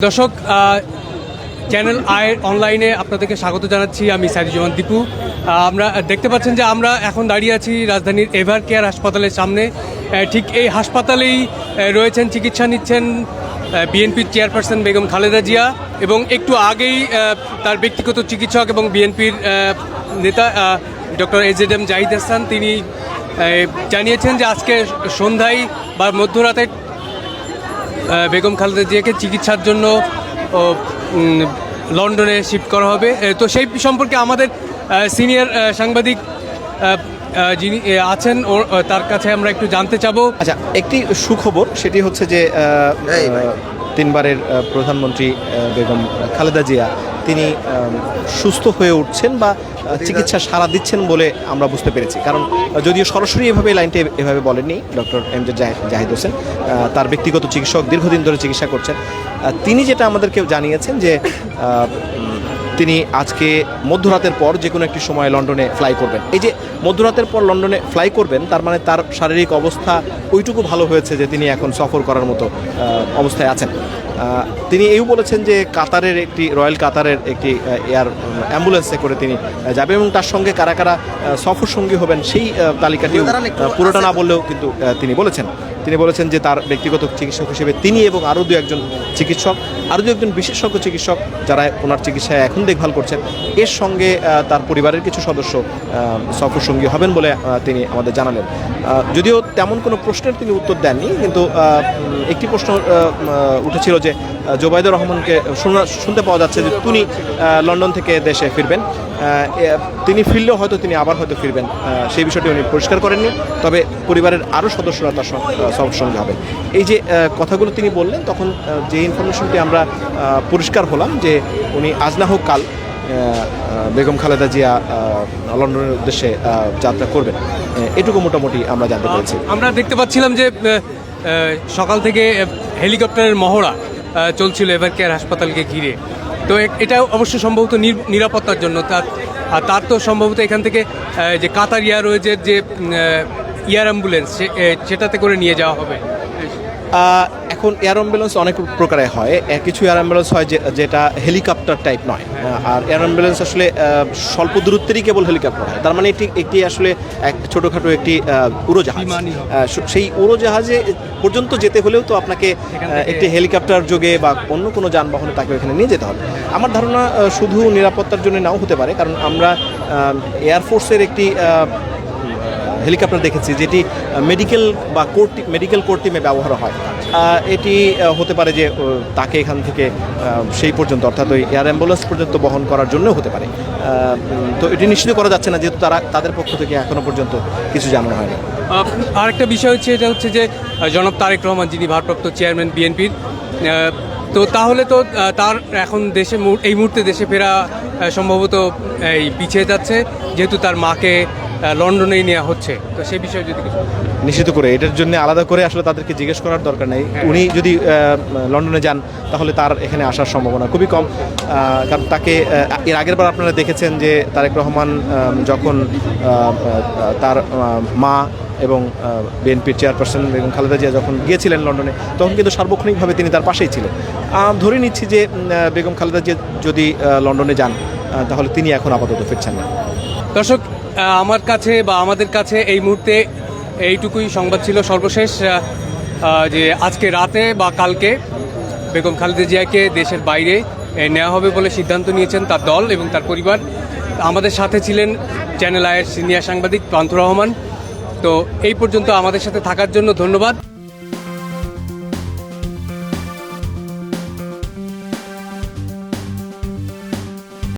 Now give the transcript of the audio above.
দর্শক, channel I অনলাইনে আপনাদেরকে স্বাগত জানাচ্ছি। আমি সাইদুজ্জামান দীপু। আমরা দেখতে পাচ্ছেন যে আমরা এখন দাঁড়িয়ে আছি রাজধানীর এভার কেয়ার হাসপাতালের সামনে। ঠিক এই হাসপাতালেই রয়েছেন, চিকিৎসা নিচ্ছেন বিএনপির চেয়ারপারসন বেগম খালেদা জিয়া, এবং একটু আগেই তার ব্যক্তিগত চিকিৎসক এবং বিএনপির নেতা ডক্টর এজেডএম জাহিদ হাসান তিনি জানিয়েছেন যে আজকে সন্ধ্যায় বা মধ্যরাতে বেগম খালেদা জিয়াকে চিকিৎসার জন্য লন্ডনে শিফট করা হবে। তো সেই সম্পর্কে আমাদের সিনিয়র সাংবাদিক যিনি আছেন তার কাছে আমরা একটু জানতে চাবো। আচ্ছা, একটি সুখবর, সেটি হচ্ছে যে তিনবারের প্রধানমন্ত্রী বেগম খালেদা জিয়া তিনি সুস্থ হয়ে উঠছেন বা চিকিৎসা সাড়া দিচ্ছেন বলে আমরা বুঝতে পেরেছি। কারণ যদিও সরাসরি এভাবে লাইনটি এভাবে বলেননি ডক্টর এমজেড জাহিদ হোসেন, তার ব্যক্তিগত চিকিৎসক দীর্ঘদিন ধরে চিকিৎসা করছেন। তিনি যেটা আমাদেরকে জানিয়েছেন যে তিনি আজকে মধ্যরাতের পর যে কোনো একটি সময় লন্ডনে ফ্লাই করবেন। এই যে মধ্যরাতের পর লন্ডনে ফ্লাই করবেন, তার মানে তার শারীরিক অবস্থা ওইটুকু ভালো হয়েছে যে তিনি এখন সফর করার মতো অবস্থায় আছেন। তিনি এও বলেছেন যে রয়্যাল কাতারের একটি এয়ার অ্যাম্বুলেন্সে করে তিনি যাবেন, এবং তার সঙ্গে কারা কারা সফর সঙ্গী হবেন সেই তালিকাটিও পুরোটা না বললেও কিন্তু তিনি বলেছেন যে তার ব্যক্তিগত চিকিৎসক হিসেবে তিনি এবং আরও দু একজন বিশেষজ্ঞ চিকিৎসক যারা ওনার চিকিৎসায় এখন দেখভাল করছেন, এর সঙ্গে তার পরিবারের কিছু সদস্য সফর সঙ্গী হবেন বলে তিনি আমাদের জানালেন। যদিও তেমন কোনো প্রশ্নের তিনি উত্তর দেননি, কিন্তু একটি প্রশ্ন উঠেছিল যে জোবাইদুর রহমানকে শুনতে পাওয়া যাচ্ছে যে তিনি লন্ডন থেকে দেশে ফিরবেন। তিনি ফিরলেও হয়তো তিনি আবার হয়তো ফিরবেন, সেই বিষয়টি উনি পরিষ্কার করেননি। তবে পরিবারের আরও সদস্যরা তার সঙ্গে হবে। এই যে কথাগুলো তিনি বললেন, তখন যে ইনফরমেশনটি আমরা পরিষ্কার হলাম যে উনি আজ না হোক কাল বেগম খালেদা জিয়া লন্ডনের উদ্দেশ্যে যাত্রা করবেন, এটুকু মোটামুটি আমরা জানতে পেরেছি। আমরা দেখতে পাচ্ছিলাম যে সকাল থেকে হেলিকপ্টারের মহড়া চলছিল এভার কেয়ার হাসপাতালকে ঘিরে। তো এটা অবশ্য সম্ভবত নিরাপত্তার জন্য। তার তো সম্ভবত এখান থেকে যে কাতার এয়ারওয়েজের যে এয়ার অ্যাম্বুলেন্স সেটাতে করে নিয়ে যাওয়া হবে। এখন এয়ার অ্যাম্বুলেন্স অনেক প্রকারে হয়। কিছু এয়ার অ্যাম্বুলেন্স হয় যেটা হেলিকপ্টার টাইপ নয়, আর এয়ার অ্যাম্বুলেন্স আসলে স্বল্প দূরত্বেরই কেবল হেলিকপ্টার হয়। তার মানে একটি আসলে এক ছোটোখাটো একটি উড়োজাহাজ। সেই উড়োজাহাজে পর্যন্ত যেতে হলেও তো আপনাকে একটি হেলিকপ্টার যোগে বা অন্য কোনো যানবাহনে তাকে ওখানে নিয়ে যেতে হবে। আমার ধারণা শুধু নিরাপত্তার জন্য নাও হতে পারে, কারণ আমরা এয়ারফোর্সের একটি হেলিকপ্টার দেখেছি যেটি মেডিকেল কোর টিমে ব্যবহার হয়। এটি হতে পারে যে তাকে এখান থেকে সেই পর্যন্ত, অর্থাৎ ওই এয়ার অ্যাম্বুলেন্স পর্যন্ত বহন করার জন্য হতে পারে। তো এটি নিশ্চিত করা যাচ্ছে না, যেহেতু তাদের পক্ষ থেকে এখনও পর্যন্ত কিছু জানানো হয়নি। আরেকটা বিষয় এটা হচ্ছে যে জনাব তারেক রহমান, যিনি ভারপ্রাপ্ত চেয়ারম্যান বিএনপির, তো তাহলে তো তার এখন এই মুহূর্তে দেশে ফেরা সম্ভবত পিছিয়ে যাচ্ছে, যেহেতু তার মাকে লন্ডনেই নেওয়া হচ্ছে। তো সেই বিষয়ে যদি নিশ্চিত করে এটার জন্য আলাদা করে আসলে তাদেরকে জিজ্ঞেস করার দরকার নেই। উনি যদি লন্ডনে যান তাহলে তার এখানে আসার সম্ভাবনা খুবই কম। কারণ তাকে এর আগের বার আপনারা দেখেছেন যে তারেক রহমান যখন তার মা এবং বিএনপির চেয়ারপারসন বেগম খালেদা জিয়া যখন গিয়েছিলেন লন্ডনে, তখন কিন্তু সার্বক্ষণিকভাবে তিনি তার পাশেই ছিলেন। ধরে নিচ্ছি যে বেগম খালেদা জিয়া যদি লন্ডনে যান তাহলে তিনি এখন আপাতত ফিরছেন না। দর্শক, আমার কাছে বা আমাদের কাছে এই মুহূর্তে এইটুকুই সংবাদ ছিল সর্বশেষ, যে আজকে রাতে বা কালকে বেগম খালেদা জিয়াকে দেশের বাইরে নেওয়া হবে বলে সিদ্ধান্ত নিয়েছেন তার দল এবং তার পরিবার। আমাদের সাথে ছিলেন চ্যানেল আইয়ের সিনিয়র সাংবাদিক পান্থুর রহমান। তো এই পর্যন্ত আমাদের সাথে থাকার জন্য ধন্যবাদ।